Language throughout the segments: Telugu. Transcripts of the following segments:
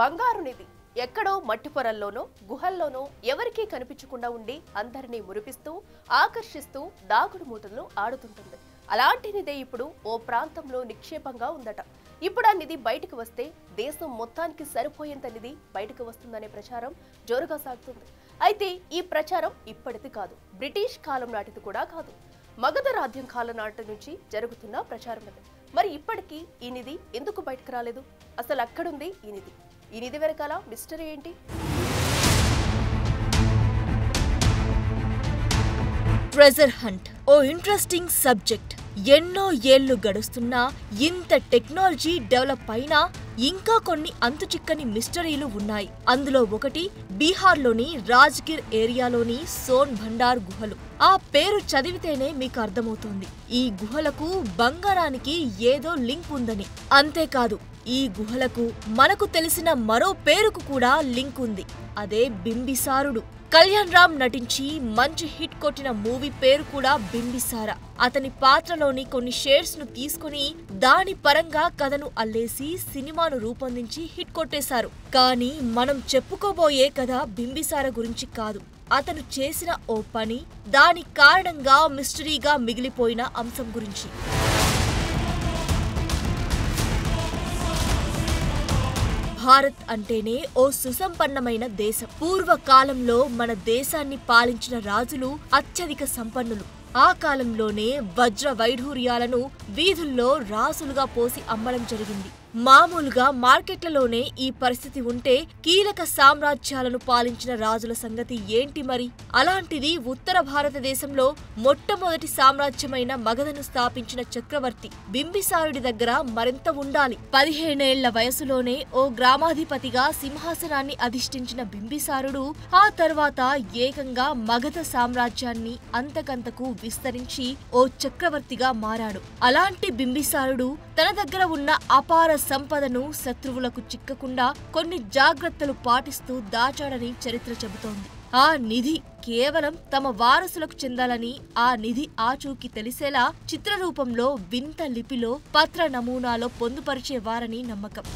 బంగారు నిధి ఎక్కడో మట్టి పొరల్లోనో గుహల్లోనో ఎవరికీ కనిపించకుండా ఉండి అందరినీ మురిపిస్తూ ఆకర్షిస్తూ దాగుడు మూటల్లో ఆడుతుంటుంది. అలాంటి నిధి ఇప్పుడు ఓ ప్రాంతంలో నిక్షేపంగా ఉందట. ఇప్పుడు ఆ నిధి బయటకు వస్తే దేశం మొత్తానికి సరిపోయేంత నిధి బయటకు వస్తుందనే ప్రచారం జోరుగా సాగుతుంది. అయితే ఈ ప్రచారం ఇప్పటిది కాదు, బ్రిటిష్ కాలం నాటిది కూడా కాదు. మగధ రాజ్యం కాలం నాటి నుంచి జరుగుతున్న ప్రచారం అది. మరి ఇప్పటికీ ఈ నిధి ఎందుకు బయటకు రాలేదు? అసలు అక్కడుంది ఈ నిధి. ఈ నిధి వెనకాల మిస్టరీ ఏంటి? ట్రెజర్ హంట్ ఓ ఇంట్రెస్టింగ్ సబ్జెక్ట్. ఎన్నో ఏళ్లు గడుస్తున్నా ఇంత టెక్నాలజీ డెవలప్ అయినా ఇంకా కొన్ని అంతుచిక్కని మిస్టరీలు ఉన్నాయి. అందులో ఒకటి బీహార్లోని రాజ్గిర్ ఏరియాలోని సోన్ భండార్ గుహలు. ఆ పేరు చదివితేనే మీకు అర్థమవుతోంది ఈ గుహలకు బంగారానికి ఏదో లింక్ ఉందని. అంతేకాదు, ఈ గుహలకు మనకు తెలిసిన మరో పేరుకు కూడా లింక్ ఉంది. అదే బింబిసారుడు. కళ్యాణ్ రామ్ నటించి మంచి హిట్ కొట్టిన మూవీ పేరు కూడా బింబిసార. అతని పాత్రలోని కొన్ని షేడ్స్ ను తీసుకుని దాని పరంగా కథను అల్లేసి సినిమాను రూపొందించి హిట్ కొట్టేశారు. కానీ మనం చెప్పుకోబోయే కథ బింబిసార గురించి కాదు. అతను చేసిన ఓ పని, దాని కారణంగా మిస్టరీగా మిగిలిపోయిన అంశం గురించి. భారత్ అంటేనే ఓ సుసంపన్నమైన దేశం. పూర్వకాలంలో మన దేశాన్ని పాలించిన రాజులు అత్యధిక సంపన్నులు. ఆ కాలంలోనే వజ్ర వైఢూర్యాలను వీధుల్లో రాసులుగా పోసి అమ్మడం జరిగింది. మామూలుగా మార్కెట్లలోనే ఈ పరిస్థితి ఉంటే కీలక సామ్రాజ్యాలను పాలించిన రాజుల సంగతి ఏంటి మరి? అలాంటిది ఉత్తర భారతదేశంలో మొట్టమొదటి సామ్రాజ్యమైన మగధను స్థాపించిన చక్రవర్తి బింబిసారుడి దగ్గర మరింత ఉండాలి. 15 ఏళ్ల వయసులోనే ఓ గ్రామాధిపతిగా సింహాసనాన్ని అధిష్ఠించిన బింబిసారుడు ఆ తర్వాత ఏకంగా మగధ సామ్రాజ్యాన్ని అంతకంతకు విస్తరించి ఓ చక్రవర్తిగా మారాడు. అలాంటి బింబిసారుడు తన దగ్గర ఉన్న అపార సంపదను శత్రువులకు చిక్కకుండా కొన్ని జాగ్రత్తలు పాటిస్తూ దాచాడని చరిత్ర చెబుతోంది. ఆ నిధి కేవలం తమ వారసులకు చెందాలని, ఆ నిధి ఆచూకీ తెలిసేలా చిత్రరూపంలో వింత లిపిలో పత్ర నమూనాలో పొందుపరిచేవారని నమ్మకం.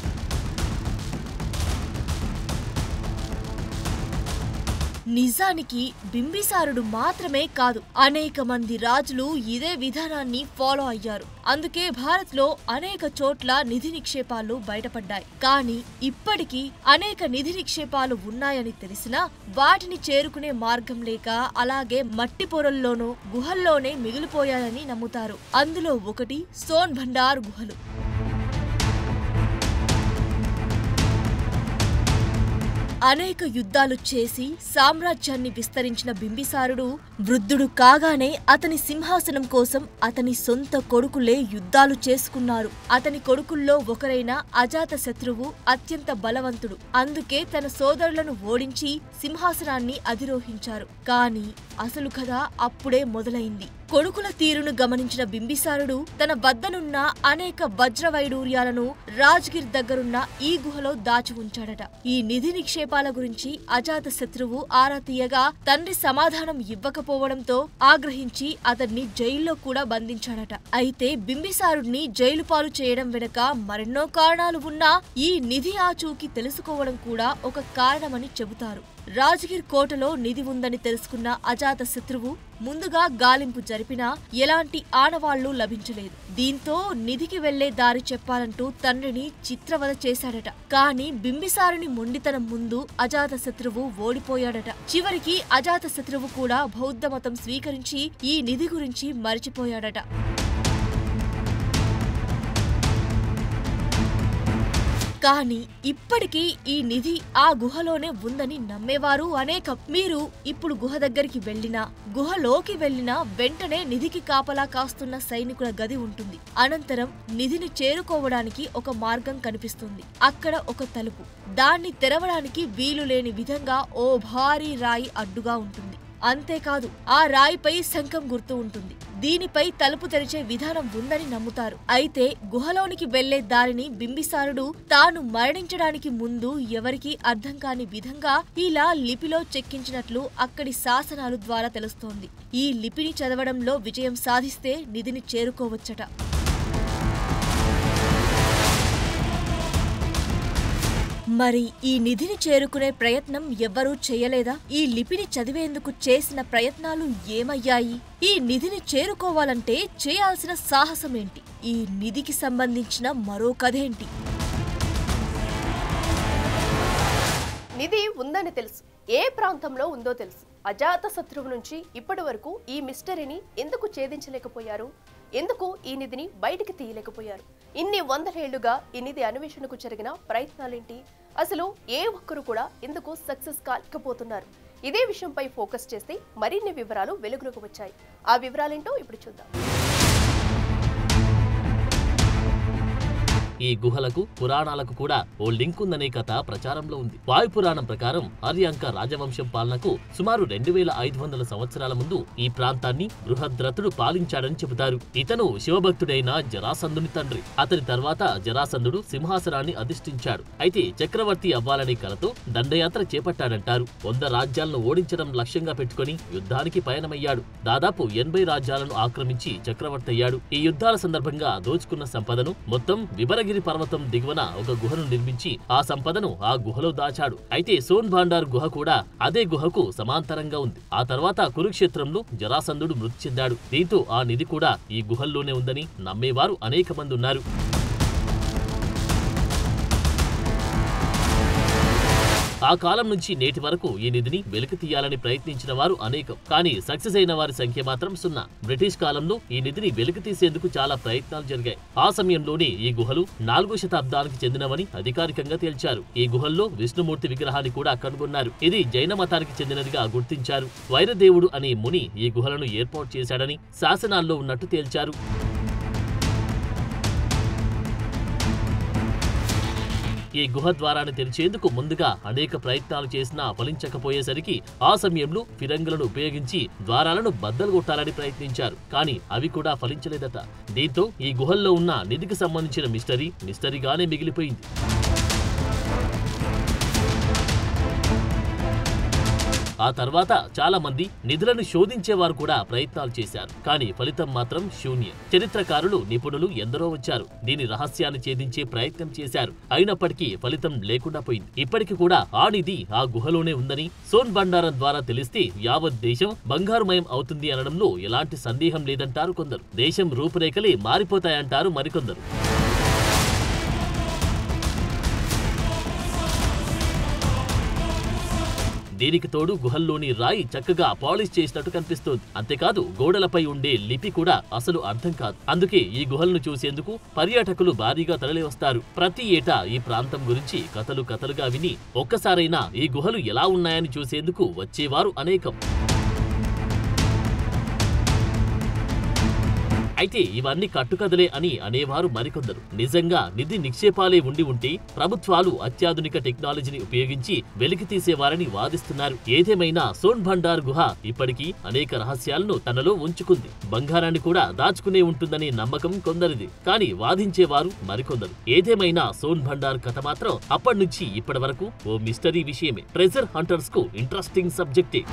నిజానికి బింబిసారుడు మాత్రమే కాదు, అనేక మంది రాజులు ఇదే విధానాన్ని ఫాలో అయ్యారు. అందుకే భారత్లో అనేక చోట్ల నిధి నిక్షేపాలు బయటపడ్డాయి. కానీ ఇప్పటికీ అనేక నిధి నిక్షేపాలు ఉన్నాయని తెలిసినా వాటిని చేరుకునే మార్గం లేక అలాగే మట్టి పొరల్లోనో గుహల్లోనే మిగిలిపోయాయని నమ్ముతారు. అందులో ఒకటి సోన్ భండార్ గుహలు. అనేక యుద్ధాలు చేసి సామ్రాజ్యాన్ని విస్తరించిన బింబిసారుడు వృద్ధుడు కాగానే అతని సింహాసనం కోసం అతని సొంత కొడుకులే యుద్ధాలు చేసుకున్నారు. అతని కొడుకుల్లో ఒకరైన అజాతశత్రువు అత్యంత బలవంతుడు. అందుకే తన సోదరులను ఓడించి సింహాసనాన్ని అధిరోహించారు. కానీ అసలు కథ అప్పుడే మొదలైంది. కొడుకుల తీరును గమనించిన బింబిసారుడు తన వద్దనున్న అనేక వజ్ర వైడూర్యాలను రాజ్గిర్ దగ్గరున్న ఈ గుహలో దాచి ఉంచాడట. ఈ నిధి నిక్షేపాల గురించి అజాతశత్రువు ఆరా తీయగా తండ్రి సమాధానం ఇవ్వకపోవడంతో ఆగ్రహించి అతన్ని జైల్లో కూడా బంధించాడట. అయితే బింబిసారుడిని జైలు పాలు చేయడం వెనుక మరెన్నో కారణాలు ఉన్నా ఈ నిధి ఆచూకీ తెలుసుకోవడం కూడా ఒక కారణమని చెబుతారు. రాజ్గిర్ కోటలో నిధి ఉందని తెలుసుకున్న అజాతశత్రువు ముందుగా గాలింపు జరిపినా ఎలాంటి ఆనవాళ్లు లభించలేదు. దీంతో నిధికి వెళ్లే దారి చెప్పాలంటూ తండ్రిని చిత్రవధ చేశాడట. కానీ బింబిసారుని మొండితనం ముందు అజాతశత్రువు ఓడిపోయాడట. చివరికి అజాతశత్రువు కూడా బౌద్ధ మతం స్వీకరించి ఈ నిధి గురించి మరిచిపోయాడట. కానీ ఇప్పటికీ ఈ నిధి ఆ గుహలోనే ఉందని నమ్మేవారు అనేకం. మీరు ఇప్పుడు గుహ దగ్గరికి వెళ్లినా, గుహలోకి వెళ్లినా వెంటనే నిధికి కాపలా కాస్తున్న సైనికుల గది ఉంటుంది. అనంతరం నిధిని చేరుకోవడానికి ఒక మార్గం కనిపిస్తుంది. అక్కడ ఒక తలుపు. దాన్ని తెరవడానికి వీలు లేని విధంగా ఓ భారీ రాయి అడ్డుగా ఉంటుంది. అంతేకాదు, ఆ రాయిపై శంఖం గుర్తు ఉంటుంది. దీనిపై తలుపు తెరిచే విధానం ఉందని నమ్ముతారు. అయితే గుహలోనికి వెళ్లే దారిని బింబిసారుడు తాను మరణించడానికి ముందు ఎవరికీ అర్థం కాని విధంగా ఇలా లిపిలో చెక్కించినట్లు అక్కడి శాసనాలు ద్వారా తెలుస్తోంది. ఈ లిపిని చదవడంలో విజయం సాధిస్తే నిధిని చేరుకోవచ్చట. మరి ఈ నిధిని చేరుకునే ప్రయత్నం ఎవ్వరూ చేయలేదా? ఈ లిపిని చదివేందుకు చేసిన ప్రయత్నాలు ఏమయ్యాయి? ఈ నిధిని చేరుకోవాలంటే చేయాల్సిన సాహసమేంటి? ఈ నిధికి సంబంధించిన మరో కథేంటి? నిధి ఉందని తెలుసు, ఏ ప్రాంతంలో ఉందో తెలుసు. అజాత శత్రువు నుంచి ఇప్పటి వరకు ఈ మిస్టరీని ఎందుకు ఛేదించలేకపోయారు? ఎందుకు ఈ నిధిని బయటికి తీయలేకపోయారు? ఇన్ని వందలేళ్లుగా ఈ నిధి అన్వేషణకు జరిగిన ప్రయత్నాలేంటి? అసలు ఏ ఒక్కరు కూడా ఎందుకు సక్సెస్ కాలేకపోతున్నారు? ఇదే విషయంపై ఫోకస్ చేస్తే మరిన్ని వివరాలు వెలుగులోకి వచ్చాయి. ఆ వివరాలేంటో ఇప్పుడు చూద్దాం. ఈ గుహలకు పురాణాలకు కూడా ఓ లింక్ ఉందనే కథ ప్రచారంలో ఉంది. వాయుపురాణం ప్రకారం ఆర్యాంక రాజవంశం పాలనకు సుమారు 2500 సంవత్సరాల ముందు ఈ ప్రాంతాన్ని బృహద్రథుడు పాలించాడని చెబుతారు. ఇతను శివభక్తుడైన జరాసంధుని తండ్రి. అతని తర్వాత జరాసంధుడు సింహాసనాన్ని అధిష్ఠించాడు. అయితే చక్రవర్తి అవ్వాలనే కలతో దండయాత్ర చేపట్టాడంటారు. 100 రాజ్యాలను ఓడించడం లక్ష్యంగా పెట్టుకుని యుద్ధానికి పయనమయ్యాడు. దాదాపు 80 రాజ్యాలను ఆక్రమించి చక్రవర్తి అయ్యాడు. ఈ యుద్ధాల సందర్భంగా దోచుకున్న సంపదను మొత్తం విభరగిరి పర్వతం దిగువన ఒక గుహను నిర్మించి ఆ సంపదను ఆ గుహలో దాచాడు. అయితే సోన్భాండార్ గుహ కూడా అదే గుహకు సమాంతరంగా ఉంది. ఆ తర్వాత కురుక్షేత్రంలో జరాసంధుడు మృతి చెందాడు. దీంతో ఆ నిధి కూడా ఈ గుహల్లోనే ఉందని నమ్మేవారు అనేక మంది ఉన్నారు. ఆ కాలం నుంచి నేటి వరకు ఈ నిధిని వెలికి తీయాలని ప్రయత్నించిన వారు అనేకం. కానీ సక్సెస్ అయిన వారి సంఖ్య మాత్రం 0. బ్రిటిష్ కాలంలో ఈ నిధిని వెలికి తీసేందుకు చాలా ప్రయత్నాలు జరిగాయి. ఆ సమయంలోనే ఈ గుహలు 4వ శతాబ్దానికి చెందినవని అధికారికంగా తేల్చారు. ఈ గుహల్లో విష్ణుమూర్తి విగ్రహాన్ని కూడా కనుగొన్నారు. ఇది జైన మతానికి చెందినదిగా గుర్తించారు. వైరదేవుడు అనే ముని ఈ గుహలను ఏర్పాటు చేశాడని శాసనాల్లో ఉన్నట్టు తేల్చారు. ఈ గుహ ద్వారాన్ని తెరిచేందుకు ముందుగా అనేక ప్రయత్నాలు చేసినా ఫలించకపోయేసరికి ఆ సమయంలో ఫిరంగులను ఉపయోగించి ద్వారాలను బద్దలు కొట్టాలని ప్రయత్నించారు. కానీ అవి కూడా ఫలించలేదట. దీంతో ఈ గుహల్లో ఉన్న నిధికి సంబంధించిన మిస్టరీగానే మిగిలిపోయింది. ఆ తర్వాత చాలా మంది నిధులను శోధించేవారు కూడా ప్రయత్నాలు చేశారు. కానీ ఫలితం మాత్రం శూన్యం. చరిత్రకారులు, నిపుణులు ఎందరో వచ్చారు. దీని రహస్యాన్ని ఛేదించే ప్రయత్నం చేశారు. అయినప్పటికీ ఫలితం లేకుండా పోయింది. ఇప్పటికి కూడా ఆ నిధి ఆ గుహలోనే ఉందని సోన్భండారం ద్వారా తెలిస్తే యావత్ దేశం బంగారుమయం అవుతుంది అనడంలో ఎలాంటి సందేహం లేదంటారు కొందరు. దేశం రూపురేఖలే మారిపోతాయంటారు మరికొందరు. దీనికి తోడు గుహల్లోని రాయి చక్కగా పాలిష్ చేసినట్టు కనిపిస్తోంది. అంతేకాదు గోడలపై ఉండే లిపి కూడా అసలు అర్థం కాదు. అందుకే ఈ గుహలను చూసేందుకు పర్యాటకులు భారీగా తరలి వస్తారు. ప్రతి ఏటా ఈ ప్రాంతం గురించి కథలుగా విని ఒక్కసారైనా ఈ గుహలు ఎలా ఉన్నాయని చూసేందుకు వచ్చేవారు అనేకం. అయితే ఇవన్నీ కట్టుకథలే అని అనేవారు మరికొందరు. నిజంగా నిధి నిక్షేపాలే ఉండి ఉంటే ప్రభుత్వాలు అత్యాధునిక టెక్నాలజీని ఉపయోగించి వెలికి తీసేవారని వాదిస్తున్నారు. ఏదేమైనా సోన్భండార్ గుహ ఇప్పటికీ అనేక రహస్యాలను తనలో ఉంచుకుంది. బంగారాన్ని కూడా దాచుకునే ఉంటుందనే నమ్మకం కొందరిది. కానీ వాదించేవారు మరికొందరు. ఏదేమైనా సోన్భండార్ కథ మాత్రం అప్పటి నుంచి ఇప్పటి వరకు ఓ మిస్టరీ విషయమే. ట్రెజర్ హంటర్స్ కు ఇంట్రెస్టింగ్ సబ్జెక్టే.